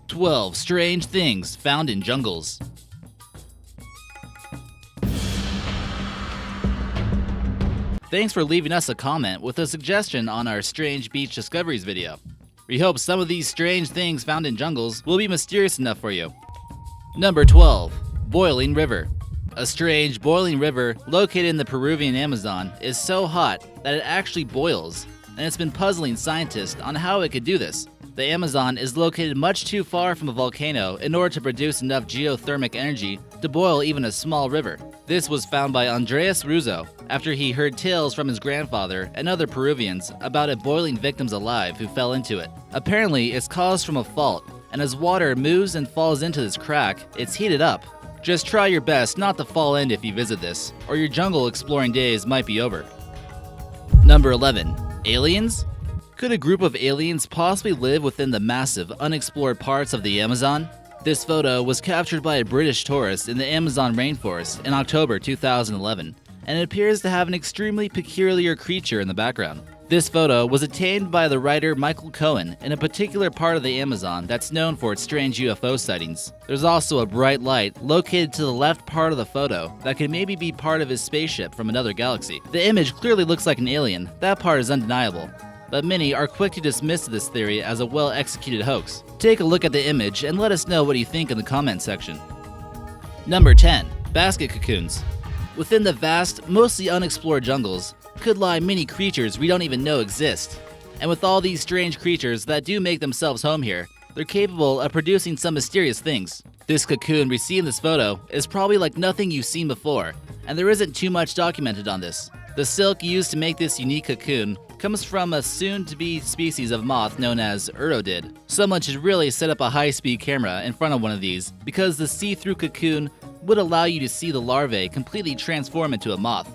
12 strange things found in jungles. Thanks for leaving us a comment with a suggestion on our Strange Beach Discoveries video. We hope some of these strange things found in jungles will be mysterious enough for you. Number 12. Boiling River. A strange boiling river located in the Peruvian Amazon is so hot that it actually boils, and it's been puzzling scientists on how it could do this. The Amazon is located much too far from a volcano in order to produce enough geothermic energy to boil even a small river. This was found by Andres Russo after he heard tales from his grandfather and other Peruvians about it boiling victims alive who fell into it. Apparently, it's caused from a fault, and as water moves and falls into this crack, it's heated up. Just try your best not to fall in if you visit this, or your jungle exploring days might be over. Number 11. Aliens? Could a group of aliens possibly live within the massive, unexplored parts of the Amazon? This photo was captured by a British tourist in the Amazon rainforest in October 2011, and it appears to have an extremely peculiar creature in the background. This photo was obtained by the writer Michael Cohen in a particular part of the Amazon that's known for its strange UFO sightings. There's also a bright light located to the left part of the photo that could maybe be part of his spaceship from another galaxy. The image clearly looks like an alien, that part is undeniable, but many are quick to dismiss this theory as a well-executed hoax. Take a look at the image and let us know what you think in the comment section. Number 10. Basket cocoons. Within the vast, mostly unexplored jungles could lie many creatures we don't even know exist. And with all these strange creatures that do make themselves home here, they're capable of producing some mysterious things. This cocoon we see in this photo is probably like nothing you've seen before, and there isn't too much documented on this. The silk used to make this unique cocoon comes from a soon-to-be species of moth known as urodid. Someone should really set up a high-speed camera in front of one of these, because the see-through cocoon would allow you to see the larvae completely transform into a moth.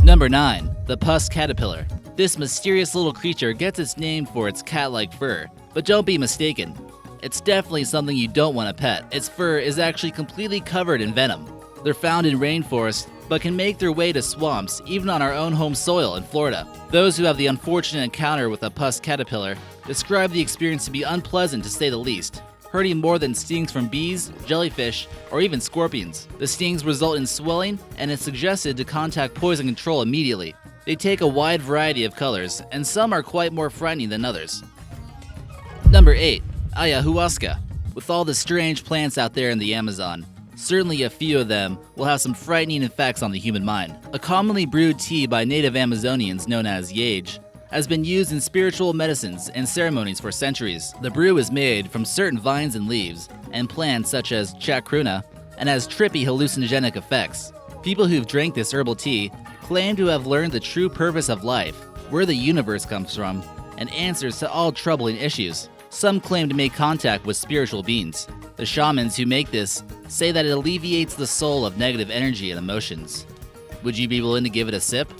Number 9. The puss caterpillar. This mysterious little creature gets its name for its cat-like fur, but don't be mistaken. It's definitely something you don't want to pet. Its fur is actually completely covered in venom. They're found in rainforests, but can make their way to swamps even on our own home soil in Florida. Those who have the unfortunate encounter with a puss caterpillar describe the experience to be unpleasant to say the least, hurting more than stings from bees, jellyfish, or even scorpions. The stings result in swelling, and it's suggested to contact poison control immediately. They take a wide variety of colors, and some are quite more frightening than others. Number 8. Ayahuasca. With all the strange plants out there in the Amazon, certainly a few of them will have some frightening effects on the human mind. A commonly brewed tea by native Amazonians known as yage has been used in spiritual medicines and ceremonies for centuries. The brew is made from certain vines and leaves and plants such as chacruna and has trippy hallucinogenic effects. People who've drank this herbal tea claim to have learned the true purpose of life, where the universe comes from, and answers to all troubling issues. Some claim to make contact with spiritual beings. The shamans who make this say that it alleviates the soul of negative energy and emotions. Would you be willing to give it a sip?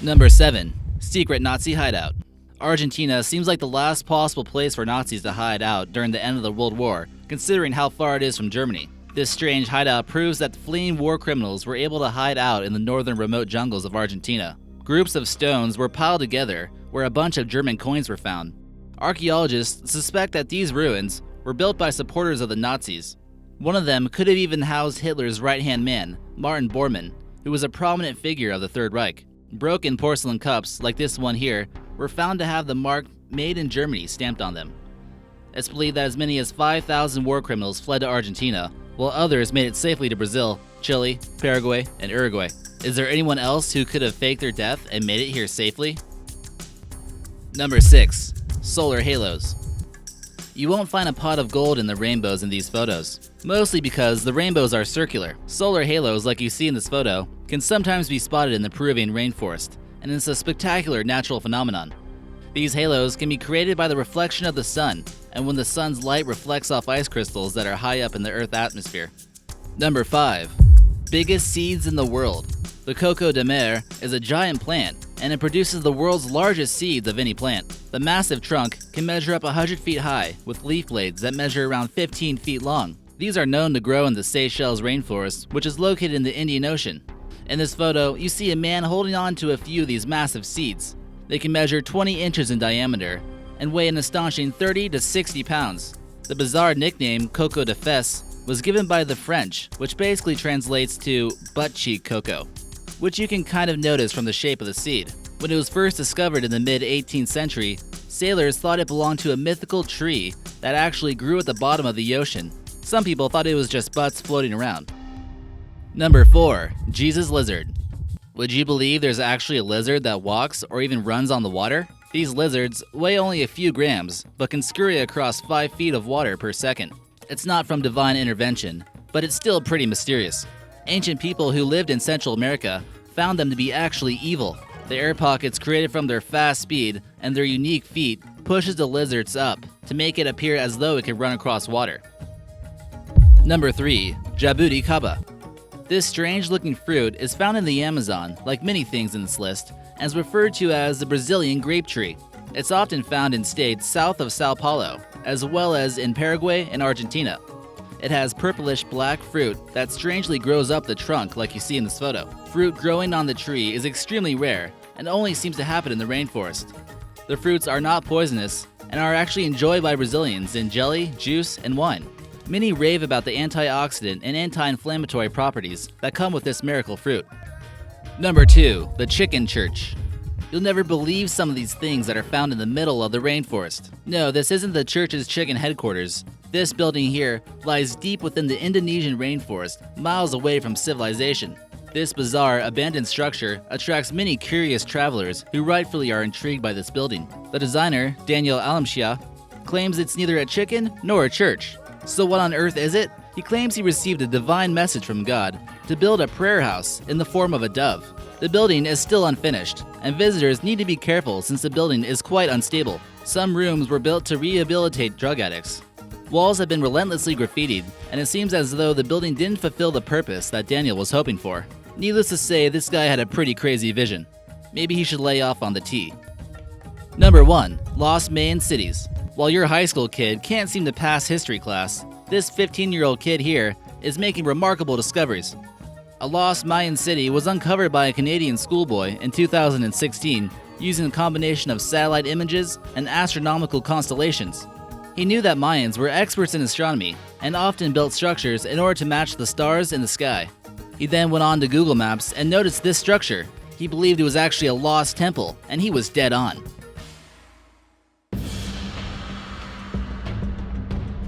Number 7. Secret Nazi hideout. Argentina seems like the last possible place for Nazis to hide out during the end of the World War, considering how far it is from Germany. This strange hideout proves that fleeing war criminals were able to hide out in the northern remote jungles of Argentina. Groups of stones were piled together where a bunch of German coins were found. Archaeologists suspect that these ruins were built by supporters of the Nazis. One of them could have even housed Hitler's right-hand man, Martin Bormann, who was a prominent figure of the Third Reich. Broken porcelain cups, like this one here, were found to have the mark "Made in Germany" stamped on them. It's believed that as many as 5,000 war criminals fled to Argentina, while others made it safely to Brazil, Chile, Paraguay, and Uruguay. Is there anyone else who could have faked their death and made it here safely? Number 6. Solar halos. You won't find a pot of gold in the rainbows in these photos, mostly because the rainbows are circular. Solar halos, like you see in this photo, can sometimes be spotted in the Peruvian rainforest, and it's a spectacular natural phenomenon. These halos can be created by the reflection of the sun, and when the sun's light reflects off ice crystals that are high up in the Earth's atmosphere. Number 5. Biggest seeds in the world. The coco de mer is a giant plant, and it produces the world's largest seeds of any plant. The massive trunk can measure up 100 feet high, with leaf blades that measure around 15 feet long. These are known to grow in the Seychelles rainforest, which is located in the Indian Ocean. In this photo, you see a man holding on to a few of these massive seeds. They can measure 20 inches in diameter, and weigh an astonishing 30 to 60 pounds. The bizarre nickname Coco de Fes was given by the French, which basically translates to butt cheek cocoa, which you can kind of notice from the shape of the seed. When it was first discovered in the mid-18th century, sailors thought it belonged to a mythical tree that actually grew at the bottom of the ocean. Some people thought it was just butts floating around. Number 4. Jesus Lizard. Would you believe there's actually a lizard that walks or even runs on the water? These lizards weigh only a few grams, but can scurry across 5 feet of water per second. It's not from divine intervention, but it's still pretty mysterious. Ancient people who lived in Central America found them to be actually evil. The air pockets created from their fast speed and their unique feet pushes the lizards up to make it appear as though it could run across water. Number 3. Jabuticaba. This strange-looking fruit is found in the Amazon, like many things in this list, and is referred to as the Brazilian grape tree. It's often found in states south of Sao Paulo, as well as in Paraguay and Argentina. It has purplish-black fruit that strangely grows up the trunk like you see in this photo. Fruit growing on the tree is extremely rare and only seems to happen in the rainforest. The fruits are not poisonous and are actually enjoyed by Brazilians in jelly, juice, and wine. Many rave about the antioxidant and anti-inflammatory properties that come with this miracle fruit. Number 2. The Chicken Church. You'll never believe some of these things that are found in the middle of the rainforest. No, this isn't the church's chicken headquarters. This building here lies deep within the Indonesian rainforest, miles away from civilization. This bizarre, abandoned structure attracts many curious travelers who rightfully are intrigued by this building. The designer, Daniel Alamsyah, claims it's neither a chicken nor a church. So what on earth is it? He claims he received a divine message from God to build a prayer house in the form of a dove. The building is still unfinished, and visitors need to be careful since the building is quite unstable. Some rooms were built to rehabilitate drug addicts. Walls have been relentlessly graffitied, and it seems as though the building didn't fulfill the purpose that Daniel was hoping for. Needless to say, this guy had a pretty crazy vision. Maybe he should lay off on the tea. Number 1. Lost Mayan Cities. While your high school kid can't seem to pass history class, this 15-year-old kid here is making remarkable discoveries. A lost Mayan city was uncovered by a Canadian schoolboy in 2016 using a combination of satellite images and astronomical constellations. He knew that Mayans were experts in astronomy and often built structures in order to match the stars in the sky. He then went on to Google Maps and noticed this structure. He believed it was actually a lost temple, and he was dead on.